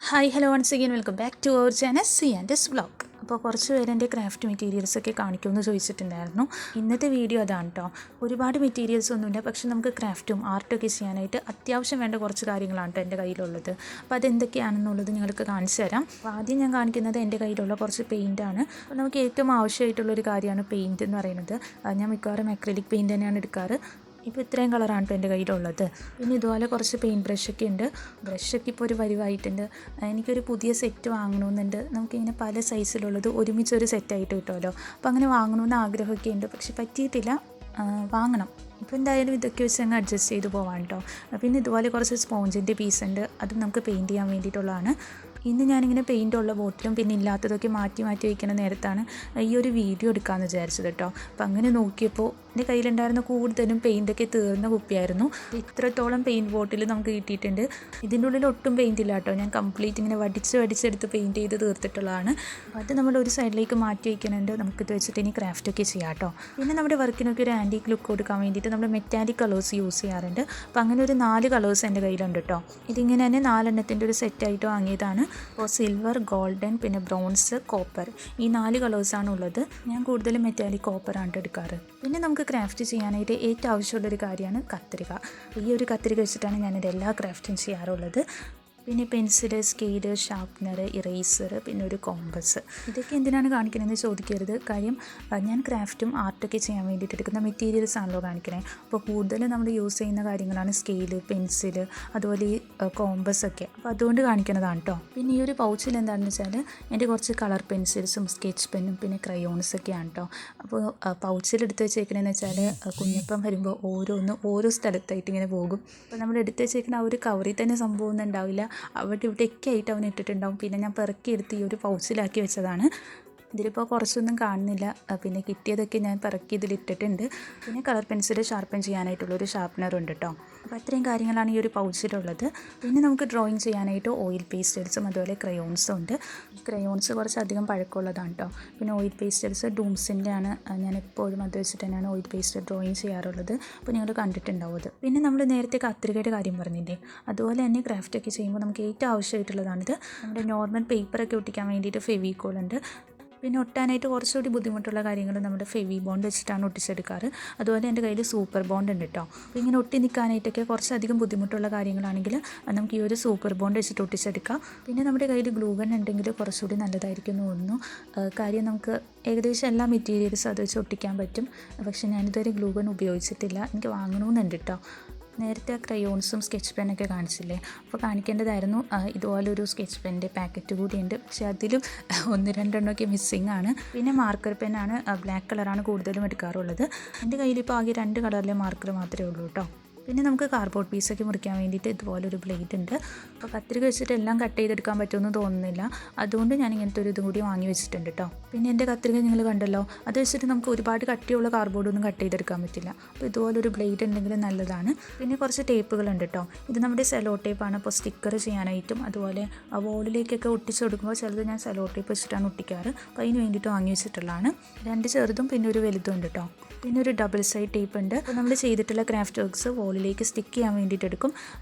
Hi hello once again welcome back to our channel c&svlog. അപ്പോൾ കുറച്ച് പേര് എൻ്റെ ക്രാഫ്റ്റ് മെറ്റീരിയൽസൊക്കെ കാണിക്കുമെന്ന് ചോദിച്ചിട്ടുണ്ടായിരുന്നു. ഇന്നത്തെ വീഡിയോ അതാണ് കേട്ടോ. ഒരുപാട് മെറ്റീരിയൽസ് ഒന്നുമില്ല, പക്ഷേ നമുക്ക് ക്രാഫ്റ്റും ആർട്ടൊക്കെ ചെയ്യാനായിട്ട് അത്യാവശ്യം വേണ്ട കുറച്ച് കാര്യങ്ങളാണ് കേട്ടോ എൻ്റെ കയ്യിലുള്ളത്. അപ്പോൾ അതെന്തൊക്കെയാണെന്നുള്ളത് നിങ്ങൾക്ക് കാണിച്ചു തരാം. അപ്പോൾ ആദ്യം ഞാൻ കാണിക്കുന്നത് എൻ്റെ കയ്യിലുള്ള കുറച്ച് പെയിൻറ്റാണ്. അപ്പോൾ നമുക്ക് ഏറ്റവും ആവശ്യമായിട്ടുള്ളൊരു കാര്യമാണ് പെയിൻറ്റ് എന്ന് പറയുന്നത്. ഞാൻ മിക്കവാറും അക്രിലിക് പെയിൻറ്റ് തന്നെയാണ് എടുക്കാറ്. ഇപ്പോൾ ഇത്രയും കളറാണ് ഇപ്പോൾ എൻ്റെ കയ്യിലുള്ളത്. പിന്നെ ഇതുപോലെ കുറച്ച് പെയിൻറ്റ് ബ്രഷൊക്കെ ഉണ്ട്. ബ്രഷൊക്കെ ഇപ്പോൾ ഒരു വരിവായിട്ടുണ്ട്. എനിക്കൊരു പുതിയ സെറ്റ് വാങ്ങണമെന്നുണ്ട്. നമുക്കിങ്ങനെ പല സൈസിലുള്ളത് ഒരുമിച്ചൊരു സെറ്റായിട്ട് കിട്ടുമല്ലോ. അപ്പോൾ അങ്ങനെ വാങ്ങണമെന്ന് ആഗ്രഹമൊക്കെ ഉണ്ട്, പക്ഷെ പറ്റിയിട്ടില്ല. വാങ്ങണം. ഇപ്പോൾ എന്തായാലും ഇതൊക്കെ വെച്ച് അങ്ങ് അഡ്ജസ്റ്റ് ചെയ്ത് പോവാം കേട്ടോ. പിന്നെ ഇതുപോലെ കുറച്ച് സ്പോഞ്ചിൻ്റെ പീസ് ഉണ്ട്, അതും നമുക്ക് പെയിൻറ്റ് ചെയ്യാൻ വേണ്ടിയിട്ടുള്ളതാണ്. ഇന്ന് ഞാനിങ്ങനെ പെയിൻ്റ് ഉള്ള ബോട്ടിലും പിന്നെ ഇല്ലാത്തതൊക്കെ മാറ്റി വയ്ക്കുന്ന നേരത്താണ് ഈ ഒരു വീഡിയോ എടുക്കാമെന്ന് വിചാരിച്ചത് കേട്ടോ. അപ്പം അങ്ങനെ നോക്കിയപ്പോൾ എൻ്റെ കയ്യിലുണ്ടായിരുന്ന കൂടുതലും പെയിൻറ്റൊക്കെ തീർന്ന കുപ്പിയായിരുന്നു. ഇത്രത്തോളം പെയിൻറ്റ് ബോട്ടിൽ നമുക്ക് കിട്ടിയിട്ടുണ്ട്. ഇതിൻ്റെ ഉള്ളിൽ ഒട്ടും പെയിൻറ്റ് ഇല്ല കേട്ടോ. ഞാൻ കംപ്ലീറ്റ് ഇങ്ങനെ വടിച്ചെടുത്ത് പെയിൻറ്റ് ചെയ്ത് തീർത്തിട്ടുള്ളതാണ്. അത് നമ്മൾ ഒരു സൈഡിലേക്ക് മാറ്റി വയ്ക്കുന്നുണ്ട്. നമുക്കിത് വെച്ചിട്ട് ഇനി ക്രാഫ്റ്റൊക്കെ ചെയ്യാം കേട്ടോ. പിന്നെ നമ്മുടെ വർക്കിനൊക്കെ ഒരു ആൻറ്റീക്ക് ലുക്ക് കൊടുക്കാൻ വേണ്ടിയിട്ട് നമ്മൾ മെറ്റാലിക് കളേഴ്സ് യൂസ് ചെയ്യാറുണ്ട്. അപ്പോൾ അങ്ങനെ ഒരു 4 കളേഴ്സ് എൻ്റെ കയ്യിലുണ്ട് കേട്ടോ. ഇതിങ്ങനെ തന്നെ 4 എണ്ണത്തിൻ്റെ ഒരു സെറ്റായിട്ട് വാങ്ങിയതാണ്. അപ്പോൾ സിൽവർ, ഗോൾഡൻ, പിന്നെ ബ്രോൺസ്, കോപ്പർ, ഈ 4 കളേഴ്സാണ് ഉള്ളത്. ഞാൻ കൂടുതലും മെറ്റാലിക് കോപ്പറാണ് എടുക്കാറ്. പിന്നെ നമുക്ക് ക്രാഫ്റ്റ് ചെയ്യാനായിട്ട് ഏറ്റവും ആവശ്യമുള്ളൊരു കാര്യമാണ് കത്രിക. ഈ ഒരു കത്രിക വെച്ചിട്ടാണ് ഞാനെൻ്റെ എല്ലാ ക്രാഫ്റ്റും ചെയ്യാറുള്ളത്. പിന്നെ പെൻസിൽ, സ്കെയില്, ഷാർപ്നർ, ഇറേസർ, പിന്നെ ഒരു കോമ്പസ്. ഇതൊക്കെ എന്തിനാണ് കാണിക്കണമെന്ന് ചോദിക്കരുത്. കാര്യം ഞാൻ ക്രാഫ്റ്റും ആർട്ടൊക്കെ ചെയ്യാൻ വേണ്ടിയിട്ട് എടുക്കുന്ന മെറ്റീരിയൽസ് ആണല്ലോ കാണിക്കണേ. അപ്പോൾ കൂടുതലും നമ്മൾ യൂസ് ചെയ്യുന്ന കാര്യങ്ങളാണ് സ്കെയില്, പെൻസിൽ, അതുപോലെ ഈ കോമ്പസൊക്കെ. അപ്പോൾ അതുകൊണ്ട് കാണിക്കുന്നതാണ് കേട്ടോ. പിന്നെ ഈ ഒരു പൗച്ചിൽ എന്താണെന്ന് വെച്ചാൽ എൻ്റെ കുറച്ച് കളർ പെൻസിൽസും സ്കെച്ച് പെന്നും പിന്നെ ക്രയോൺസൊക്കെയാണ് കേട്ടോ. അപ്പോൾ പൗച്ചിൽ എടുത്ത് വെച്ചേക്കണമെന്ന് വെച്ചാൽ കുഞ്ഞപ്പം വരുമ്പോൾ ഓരോ സ്ഥലത്തായിട്ട് ഇങ്ങനെ പോകും. അപ്പോൾ നമ്മൾ എടുത്ത് വെച്ചേക്കുന്ന ആ ഒരു കവറിൽ തന്നെ സംഭവം ഒന്നും ഉണ്ടാവില്ല. അവിടെ ഇവിടെയൊക്കെ ആയിട്ട് അവൻ ഇട്ടിട്ടുണ്ടാവും. പിന്നെ ഞാൻ പെറുക്കിയെടുത്ത് ഈ ഒരു പൗച്ചിലാക്കി വെച്ചതാണ്. ഇതിലിപ്പോൾ കുറച്ചൊന്നും കാണുന്നില്ല. പിന്നെ കിട്ടിയതൊക്കെ ഞാൻ പെറുക്കി ഇതിലിട്ടിട്ടുണ്ട്. പിന്നെ കളർ പെൻസിൽ ഷാർപ്പൻ ചെയ്യാനായിട്ടുള്ളൊരു ഷാർപ്പനറുണ്ട് കേട്ടോ. അപ്പോൾ അത്രയും കാര്യങ്ങളാണ് ഈ ഒരു പൗച്ചിലുള്ളത്. പിന്നെ നമുക്ക് ഡ്രോയിങ് ചെയ്യാനായിട്ട് ഓയിൽ പേസ്റ്റൽസും അതുപോലെ ക്രയോൺസും ഉണ്ട്. ക്രയോൺസ് കുറച്ചധികം പഴക്കമുള്ളതാണ് കേട്ടോ. പിന്നെ ഓയിൽ പേസ്റ്റൽസ് ഡൂംസിൻ്റെ ആണ്. ഞാൻ എപ്പോഴും അത് വെച്ചിട്ട് തന്നെയാണ് ഓയിൽ പേസ്റ്റൽ ഡ്രോയിങ് ചെയ്യാറുള്ളത്. അപ്പോൾ നിങ്ങൾ കണ്ടിട്ടുണ്ടാവും അത്. പിന്നെ നമ്മൾ നേരത്തെ കത്രികയുടെ കാര്യം പറഞ്ഞില്ലേ, അതുപോലെ തന്നെ ക്രാഫ്റ്റൊക്കെ ചെയ്യുമ്പോൾ നമുക്ക് ഏറ്റവും ആവശ്യമായിട്ടുള്ളതാണിത്. നമ്മുടെ നോർമൽ പേപ്പറൊക്കെ ഒട്ടിക്കാൻ വേണ്ടിയിട്ട് ഫെവിക്കോൾ ഉണ്ട്. പിന്നെ ഒട്ടാനായിട്ട് കുറച്ചുകൂടി ബുദ്ധിമുട്ടുള്ള കാര്യങ്ങൾ നമ്മുടെ ഫെവി ബോണ്ട് വെച്ചിട്ടാണ് ഒട്ടിച്ചെടുക്കാറ്. അതുപോലെ എൻ്റെ കയ്യിൽ സൂപ്പർ ബോണ്ട് ഉണ്ട് കേട്ടോ. അപ്പോൾ ഇങ്ങനെ ഒട്ടി നിൽക്കാനായിട്ടൊക്കെ കുറച്ചധികം ബുദ്ധിമുട്ടുള്ള കാര്യങ്ങളാണെങ്കിൽ നമുക്ക് ഈ ഒരു സൂപ്പർ ബോണ്ട് വെച്ചിട്ട് ഒട്ടിച്ചെടുക്കാം. പിന്നെ നമ്മുടെ കയ്യിൽ ഗ്ലൂ ഗൺ ഉണ്ടെങ്കിൽ കുറച്ചുകൂടി നല്ലതായിരിക്കും എന്ന് തോന്നുന്നു. കാര്യം നമുക്ക് ഏകദേശം എല്ലാ മെറ്റീരിയൽസും അത് വെച്ച് ഒട്ടിക്കാൻ പറ്റും. പക്ഷേ ഞാനിതുവരെ ഗ്ലൂ ഗൺ ഉപയോഗിച്ചിട്ടില്ല. എനിക്ക് വാങ്ങണമെന്നുണ്ട് കേട്ടോ. നേരത്തെ ക്രയോൺസും സ്കെച്ച് പെന്നൊക്കെ കാണിച്ചില്ലേ, അപ്പോൾ കാണിക്കേണ്ടതായിരുന്നു. ഇതുപോലൊരു സ്കെച്ച് പെൻ്റെ പാക്കറ്റ് കൂടിയുണ്ട്, പക്ഷേ അതിലും 1-2 മിസ്സിങ് ആണ്. പിന്നെ മാർക്കർ പെന്നാണ്, ബ്ലാക്ക് കളറാണ് കൂടുതലും എടുക്കാറുള്ളത്. എൻ്റെ കയ്യിലിപ്പോൾ ആകെ 2 കളറിലെ മാർക്കർ മാത്രമേ ഉള്ളൂ കേട്ടോ. പിന്നെ നമുക്ക് കാർഡ്ബോർഡ് പീസൊക്കെ മുറിക്കാൻ വേണ്ടിയിട്ട് ഇതുപോലൊരു ബ്ലേഡ് ഉണ്ട്. അപ്പോൾ കത്രിക വെച്ചിട്ട് എല്ലാം കട്ട് ചെയ്തെടുക്കാൻ പറ്റുമെന്ന് തോന്നുന്നില്ല. അതുകൊണ്ട് ഞാൻ ഇങ്ങനത്തെ ഒരു ഇതും കൂടി വാങ്ങി വെച്ചിട്ടുണ്ട് കേട്ടോ. പിന്നെ എൻ്റെ കത്രിക നിങ്ങൾ കണ്ടല്ലോ, അത് വെച്ചിട്ട് നമുക്ക് ഒരുപാട് കട്ടിയുള്ള കാർഡ്ബോർഡൊന്നും കട്ട് ചെയ്തെടുക്കാൻ പറ്റില്ല. അപ്പോൾ ഇതുപോലൊരു ബ്ലേഡ് ഉണ്ടെങ്കിൽ നല്ലതാണ്. പിന്നെ കുറച്ച് ടേപ്പുകളുണ്ട് കേട്ടോ. ഇത് നമ്മുടെ സെലോ ടേപ്പാണ്. അപ്പോൾ സ്റ്റിക്കർ ചെയ്യാനായിട്ടും അതുപോലെ വോളിലേക്കൊക്കെ ഒട്ടിച്ച് കൊടുക്കുമ്പോൾ ചിലത് ഞാൻ സെലോ ടേപ്പ് വെച്ചിട്ടാണ് ഒട്ടിക്കാറ്. അപ്പോൾ അതിന് വേണ്ടിയിട്ട് വാങ്ങി വെച്ചിട്ടുള്ളതാണ്. 2 ചെറുതും പിന്നെ ഒരു വലുതും ഉണ്ട് കേട്ടോ. പിന്നെ ഒരു ഡബിൾ സൈഡ് ടേപ്പ് ഉണ്ട്. അപ്പോൾ നമ്മൾ ചെയ്തിട്ടുള്ള ക്രാഫ്റ്റ് വർക്ക്സ് വോളിലേക്ക് സ്റ്റിക്ക് ചെയ്യാൻ വേണ്ടിയിട്ട് എടുക്കും.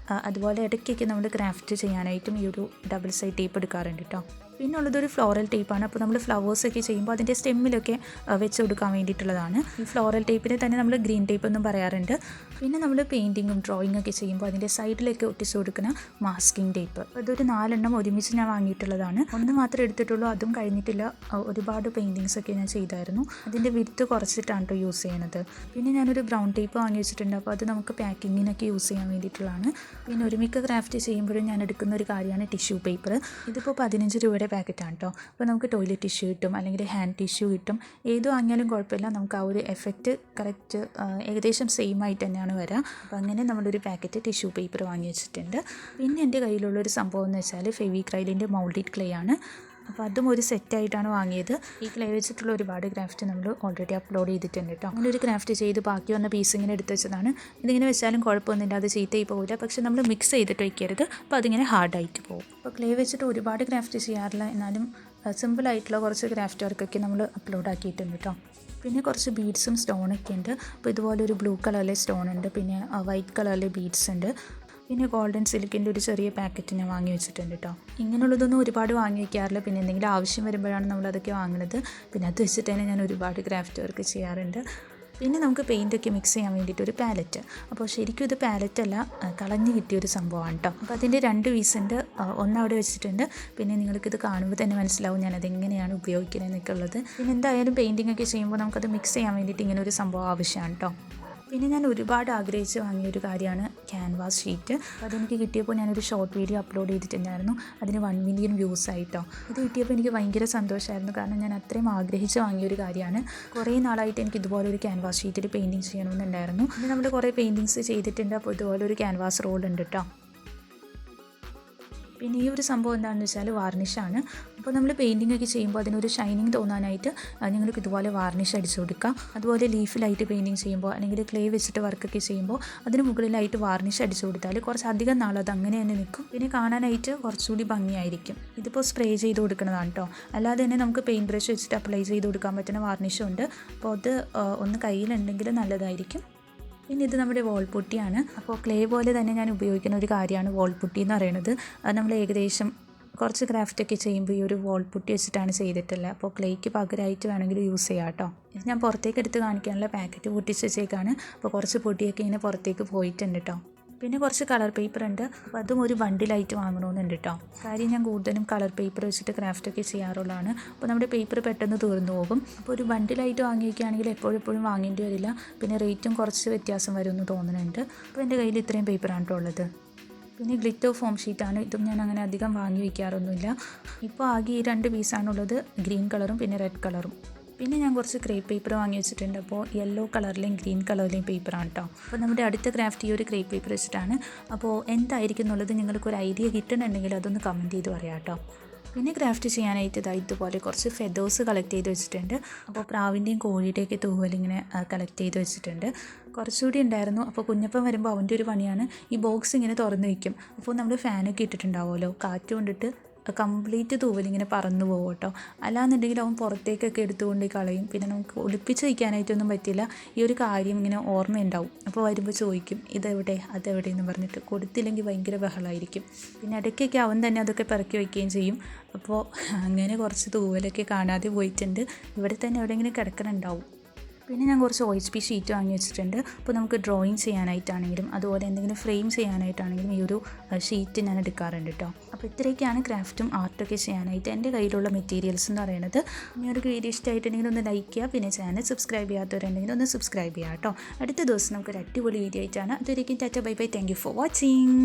അതുപോലെ ഇടയ്ക്കൊക്കെ നമ്മൾ ക്രാഫ്റ്റ് ചെയ്യാനായിട്ടും ഈ ഒരു ഡബിൾ സൈഡ് ടേപ്പ് എടുക്കാറുണ്ട് കേട്ടോ. പിന്നെ ഉള്ളതൊരു ഫ്ലോറൽ ടേപ്പാണ്. അപ്പോൾ നമ്മൾ ഫ്ലവേഴ്സൊക്കെ ചെയ്യുമ്പോൾ അതിൻ്റെ സ്റ്റെമ്മിലൊക്കെ വെച്ച് കൊടുക്കാൻ വേണ്ടിയിട്ടുള്ളതാണ്. ഈ ഫ്ലോറൽ ടേപ്പിനെ തന്നെ നമ്മൾ ഗ്രീൻ ടേപ്പ് എന്നും പറയാറുണ്ട്. പിന്നെ നമ്മൾ പെയിൻറ്റിങ്ങും ഡ്രോയിങ് ഒക്കെ ചെയ്യുമ്പോൾ അതിൻ്റെ സൈഡിലൊക്കെ ഒട്ടിച്ച് കൊടുക്കുന്ന മാസ്കിംഗ് ടേപ്പ്. അതൊരു 4 ഒരുമിച്ച് ഞാൻ വാങ്ങിയിട്ടുള്ളതാണ്. ഒന്ന് മാത്രമേ എടുത്തിട്ടുള്ളൂ, അതും കഴിഞ്ഞിട്ടില്ല. ഒരുപാട് പെയിൻറ്റിങ്സ് ഒക്കെ ഞാൻ ചെയ്തായിരുന്നു. അതിൻ്റെ വിഡ്ത്ത് കുറച്ചിട്ടാണ് കേട്ടോ യൂസ് ചെയ്യണത്. പിന്നെ ഞാനൊരു ബ്രൗൺ ടേപ്പ് വാങ്ങി വെച്ചിട്ടുണ്ട്. അപ്പോൾ അത് നമുക്ക് പാക്കിങ്ങിനൊക്കെ യൂസ് ചെയ്യാൻ വേണ്ടിയിട്ടുള്ളതാണ്. പിന്നെ ഒരുമിക്ക ക്രാഫ്റ്റ് ചെയ്യുമ്പോഴും ഞാൻ എടുക്കുന്ന ഒരു കാര്യമാണ് ടിഷ്യൂ പേപ്പർ. ഇതിപ്പോൾ 15 രൂപയുടെ പാക്കറ്റാണ് കേട്ടോ. അപ്പോൾ നമുക്ക് ടോയ്ലറ്റ് ടിഷ്യൂ കിട്ടും, അല്ലെങ്കിൽ ഹാൻഡ് ടിഷ്യൂ കിട്ടും. ഏത് വാങ്ങിയാലും കുഴപ്പമില്ല, നമുക്ക് ആ ഒരു എഫക്റ്റ് കറക്റ്റ് ഏകദേശം സെയിം ആയിട്ട് തന്നെയാണ് വരിക. അപ്പോൾ അങ്ങനെ നമ്മളൊരു പാക്കറ്റ് ടിഷ്യൂ പേപ്പർ വാങ്ങി വെച്ചിട്ടുണ്ട്. പിന്നെ എൻ്റെ കയ്യിലുള്ളൊരു സംഭവം എന്ന് വെച്ചാൽ ഫെവിക്രൈലിൻ്റെ മൗൾഡഡ് ക്ലേ ആണ്. അപ്പോൾ അതും ഒരു സെറ്റായിട്ടാണ് വാങ്ങിയത്. ഈ ക്ലേ വെച്ചിട്ടുള്ള ഒരുപാട് ക്രാഫ്റ്റ് നമ്മൾ ഓൾറെഡി അപ്ലോഡ് ചെയ്തിട്ടുണ്ട് കേട്ടോ. അങ്ങനെ ഒരു ക്രാഫ്റ്റ് ചെയ്ത് ബാക്കി വന്ന പീസ് ഇങ്ങനെ എടുത്ത് വെച്ചതാണ്. ഇതിങ്ങനെ വെച്ചാലും കുഴപ്പമൊന്നുമില്ല, അത് ചീത്തയായി പോകില്ല. പക്ഷെ നമ്മൾ മിക്സ് ചെയ്തിട്ട് വയ്ക്കരുത്, അപ്പോൾ അതിങ്ങനെ ഹാർഡായിട്ട് പോകും. അപ്പോൾ ക്ലേ വെച്ചിട്ട് ഒരുപാട് ക്രാഫ്റ്റ് ചെയ്യാറില്ല, എന്നാലും സിമ്പിളായിട്ടുള്ള കുറച്ച് ക്രാഫ്റ്റ് വർക്കൊക്കെ നമ്മൾ അപ്ലോഡ് ആക്കിയിട്ടുണ്ട് കേട്ടോ. പിന്നെ കുറച്ച് ബീഡ്സും സ്റ്റോണൊക്കെ ഉണ്ട്. അപ്പോൾ ഇതുപോലെ ഒരു ബ്ലൂ കളറിലെ സ്റ്റോൺ ഉണ്ട്, പിന്നെ വൈറ്റ് കളറിലെ ബീഡ്സ് ഉണ്ട്. പിന്നെ ഗോൾഡൻ സിൽക്കിൻ്റെ ഒരു ചെറിയ പാക്കറ്റ് ഞാൻ വാങ്ങി വെച്ചിട്ടുണ്ട് കേട്ടോ. ഇങ്ങനെയുള്ളതൊന്നും ഒരുപാട് വാങ്ങി വയ്ക്കാറില്ല. പിന്നെ എന്തെങ്കിലും ആവശ്യം വരുമ്പോഴാണ് നമ്മളതൊക്കെ വാങ്ങുന്നത്. പിന്നെ അത് വെച്ചിട്ട് തന്നെ ഞാൻ ഒരുപാട് ക്രാഫ്റ്റ് വർക്ക് ചെയ്യാറുണ്ട്. പിന്നെ നമുക്ക് പെയിൻറ്റൊക്കെ മിക്സ് ചെയ്യാൻ വേണ്ടിയിട്ട് ഒരു പാലറ്റ്. അപ്പോൾ ശരിക്കും ഇത് പാലറ്റല്ല, കളഞ്ഞ് കിട്ടിയൊരു സംഭവമാണ് കേട്ടോ. അപ്പോൾ അതിൻ്റെ 2 പീസുണ്ട്. ഒന്നവിടെ വെച്ചിട്ടുണ്ട്. പിന്നെ നിങ്ങൾക്കിത് കാണുമ്പോൾ തന്നെ മനസ്സിലാവും ഞാനതെങ്ങനെയാണ് ഉപയോഗിക്കുന്നതെന്നൊക്കെ ഉള്ളത്. പിന്നെ എന്തായാലും പെയിൻറ്റിംഗ് ഒക്കെ ചെയ്യുമ്പോൾ നമുക്കത് മിക്സ് ചെയ്യാൻ വേണ്ടിയിട്ട് ഇങ്ങനെ ഒരു സംഭവം ആവശ്യമാണ് കേട്ടോ. പിന്നെ ഞാൻ ഒരുപാട് ആഗ്രഹിച്ച് വാങ്ങിയൊരു കാര്യമാണ് ക്യാൻവാസ് ഷീറ്റ്. അതെനിക്ക് കിട്ടിയപ്പോൾ ഞാനൊരു ഷോർട്ട് വീഡിയോ അപ്ലോഡ് ചെയ്തിട്ടുണ്ടായിരുന്നു. അതിന് 1 മില്യൺ വ്യൂസ് ആയിട്ടോ. ഇത് കിട്ടിയപ്പോൾ എനിക്ക് ഭയങ്കര സന്തോഷമായിരുന്നു. കാരണം ഞാൻ അത്രയും ആഗ്രഹിച്ച് വാങ്ങിയൊരു കാര്യമാണ്. കുറേ നാളായിട്ട് എനിക്ക് ഇതുപോലെ ഒരു ക്യാൻവാസ് ഷീറ്റിൽ പെയിൻറ്റിങ് ചെയ്യണമെന്നുണ്ടായിരുന്നു. പിന്നെ നമ്മൾ കുറേ പെയിൻറ്റിങ്സ് ചെയ്തിട്ടുണ്ട്. അപ്പോൾ ഇതുപോലെ ഒരു ക്യാൻവാസ് റോൾ ഉണ്ട് കേട്ടോ. പിന്നെ ഈ ഒരു സംഭവം എന്താണെന്ന് വെച്ചാൽ വാർണിഷാണ്. അപ്പോൾ നമ്മൾ പെയിൻറ്റിംഗ് ഒക്കെ ചെയ്യുമ്പോൾ അതിനൊരു ഷൈനിങ് തോന്നാനായിട്ട് നിങ്ങൾക്ക് ഇതുപോലെ വാർണിഷ് അടിച്ചു കൊടുക്കുക. അതുപോലെ ലീഫിലായിട്ട് പെയിൻറ്റിങ് ചെയ്യുമ്പോൾ അല്ലെങ്കിൽ ക്ലേ വെച്ചിട്ട് വർക്കൊക്കെ ചെയ്യുമ്പോൾ അതിന് മുകളിലായിട്ട് വാർണിഷ് അടിച്ചു കൊടുത്താൽ കുറച്ചധികം നാൾ അത് അങ്ങനെ തന്നെ നിൽക്കും. പിന്നെ കാണാനായിട്ട് കുറച്ചുകൂടി ഭംഗിയായിരിക്കും. ഇതിപ്പോൾ സ്പ്രേ ചെയ്ത് കൊടുക്കുന്നതാണ് കേട്ടോ. അല്ലാതെ തന്നെ നമുക്ക് പെയിൻറ്റ് ബ്രഷ് വെച്ചിട്ട് അപ്ലൈ ചെയ്ത് കൊടുക്കാൻ പറ്റുന്ന വാർണിഷും ഉണ്ട്. അപ്പോൾ അത് ഒന്ന് കയ്യിലുണ്ടെങ്കിൽ നല്ലതായിരിക്കും. പിന്നെ ഇത് നമ്മുടെ വോൾപുട്ടിയാണ്. അപ്പോൾ ക്ലേ പോലെ തന്നെ ഞാൻ ഉപയോഗിക്കുന്ന ഒരു കാര്യമാണ് വോൾപുട്ടി എന്ന് പറയുന്നത്. അത് നമ്മൾ ഏകദേശം കുറച്ച് ക്രാഫ്റ്റൊക്കെ ചെയ്യുമ്പോൾ ഈ ഒരു വോൾപുട്ടി വെച്ചിട്ടാണ് ചെയ്തിട്ടുള്ളത്. അപ്പോൾ ക്ലേക്ക് പകരമായിട്ട് വേണമെങ്കിൽ യൂസ് ചെയ്യാം കേട്ടോ. ഇത് ഞാൻ പുറത്തേക്ക് എടുത്ത് കാണിക്കാനുള്ള പാക്കറ്റ് പൊട്ടിച്ച് വെച്ചേക്കാണ്. അപ്പോൾ കുറച്ച് പൊട്ടിയൊക്കെ ഇങ്ങനെ പുറത്തേക്ക് പോയിട്ടുണ്ട് കേട്ടോ. പിന്നെ കുറച്ച് കളർ പേപ്പർ ഉണ്ട്. അപ്പോൾ അതും ഒരു ബണ്ടിലായിട്ട് വാങ്ങണമെന്നുണ്ട് കേട്ടോ. കാര്യം ഞാൻ കൂടുതലും കളർ പേപ്പർ വെച്ചിട്ട് ക്രാഫ്റ്റൊക്കെ ചെയ്യാറുള്ളതാണ്. അപ്പോൾ നമ്മുടെ പേപ്പർ പെട്ടെന്ന് തീർന്നു പോകും. അപ്പോൾ ഒരു ബണ്ടിലായിട്ട് വാങ്ങി വയ്ക്കുകയാണെങ്കിൽ എപ്പോഴും വാങ്ങേണ്ടി വരില്ല. പിന്നെ റേറ്റും കുറച്ച് വ്യത്യാസം വരുമെന്ന് തോന്നുന്നുണ്ട്. അപ്പോൾ എൻ്റെ കയ്യിൽ ഇത്രയും പേപ്പറാണ് കേട്ടോ ഉള്ളത്. പിന്നെ ഗ്ലിറ്റർ ഫോം ഷീറ്റാണ്. ഇതും ഞാൻ അങ്ങനെ അധികം വാങ്ങി വയ്ക്കാറൊന്നുമില്ല. ഇപ്പോൾ ആകെ ഈ 2 പീസാണുള്ളത്, ഗ്രീൻ കളറും പിന്നെ റെഡ് കളറും. പിന്നെ ഞാൻ കുറച്ച് ക്രേപ്പ് പേപ്പർ വാങ്ങി വെച്ചിട്ടുണ്ട്. അപ്പോൾ യെല്ലോ കളറിലെയും ഗ്രീൻ കളറിലെയും പേപ്പറാണ് കേട്ടോ. അപ്പോൾ നമ്മുടെ അടുത്ത ക്രാഫ്റ്റ് ഈ ഒരു ക്രേപ്പ് പേപ്പർ വെച്ചിട്ടാണ്. അപ്പോൾ എന്തായിരിക്കും എന്നുള്ളത് നിങ്ങൾക്കൊരു ഐഡിയ കിട്ടുന്നുണ്ടെങ്കിൽ അതൊന്ന് കമൻറ്റ് ചെയ്ത് പറയാം കേട്ടോ. പിന്നെ ക്രാഫ്റ്റ് ചെയ്യാനായിട്ട് ഇതുപോലെ കുറച്ച് ഫെദേഴ്സ് കളക്ട് ചെയ്ത് വെച്ചിട്ടുണ്ട്. അപ്പോൾ പ്രാവിൻ്റെയും കോഴിയുടെയൊക്കെ തൂവലിങ്ങനെ കളക്ട് ചെയ്ത് വെച്ചിട്ടുണ്ട്. കുറച്ചുകൂടി ഉണ്ടായിരുന്നു. അപ്പോൾ കുഞ്ഞപ്പം വരുമ്പോൾ അവൻ്റെ ഒരു പണിയാണ് ഈ ബോക്സ് ഇങ്ങനെ തുറന്ന് വയ്ക്കും. അപ്പോൾ നമ്മൾ ഫാനൊക്കെ ഇട്ടിട്ടുണ്ടാവുമല്ലോ, കാറ്റ് കൊണ്ടിട്ട് കംപ്ലീറ്റ് തൂവലിങ്ങനെ പറന്നു പോകും കേട്ടോ. അല്ലാന്നുണ്ടെങ്കിൽ അവൻ പുറത്തേക്കൊക്കെ എടുത്തുകൊണ്ട് കളയും. പിന്നെ നമുക്ക് ഒളിപ്പിച്ച് വയ്ക്കാനായിട്ടൊന്നും പറ്റില്ല. ഈ ഒരു കാര്യം ഇങ്ങനെ ഓർമ്മയുണ്ടാവും. അപ്പോൾ വരുമ്പോൾ ചോദിക്കും ഇതെവിടെ അതെവിടെ എന്ന് പറഞ്ഞിട്ട്. കൊടുത്തില്ലെങ്കിൽ ഭയങ്കര ബഹളമായിരിക്കും. പിന്നെ ഇടയ്ക്കൊക്കെ അവൻ തന്നെ അതൊക്കെ പിറക്കി വയ്ക്കുകയും ചെയ്യും. അപ്പോൾ അങ്ങനെ കുറച്ച് തൂവലൊക്കെ കാണാതെ പോയിട്ടുണ്ട്. ഇവിടെ തന്നെ എവിടെയെങ്കിലും കിടക്കണുണ്ടാവും. പിന്നെ ഞാൻ കുറച്ച് OHP ഷീറ്റ് വാങ്ങി വെച്ചിട്ടുണ്ട്. അപ്പോൾ നമുക്ക് ഡ്രോയിങ് ചെയ്യാനായിട്ടാണെങ്കിലും അതുപോലെ എന്തെങ്കിലും ഫ്രെയിം ചെയ്യാനായിട്ടാണെങ്കിലും ഈ ഒരു ഷീറ്റ് ഞാൻ എടുക്കാറുണ്ട് കേട്ടോ. അപ്പോൾ ഇത്രയൊക്കെയാണ് ക്രാഫ്റ്റും ആർട്ടൊക്കെ ചെയ്യാനായിട്ട് എൻ്റെ കയ്യിലുള്ള മെറ്റീരിയൽസ് എന്ന് പറയുന്നത്. ഇനി ഒരു വീഡിയോ ഇഷ്ടമായിട്ടുണ്ടെങ്കിൽ ഒന്ന് ലൈക്ക് ചെയ്യുക. പിന്നെ ചാനൽ സബ്സ്ക്രൈബ് ചെയ്യാത്തവരുണ്ടെങ്കിൽ ഒന്ന് സബ്സ്ക്രൈബ് ചെയ്യുക കേട്ടോ. അടുത്ത ദിവസം നമുക്കൊരു അടിപൊളി വീഡിയോ ആയിട്ടാണ്. അതുവരേക്കും Tata bye bye. Thank you for watching.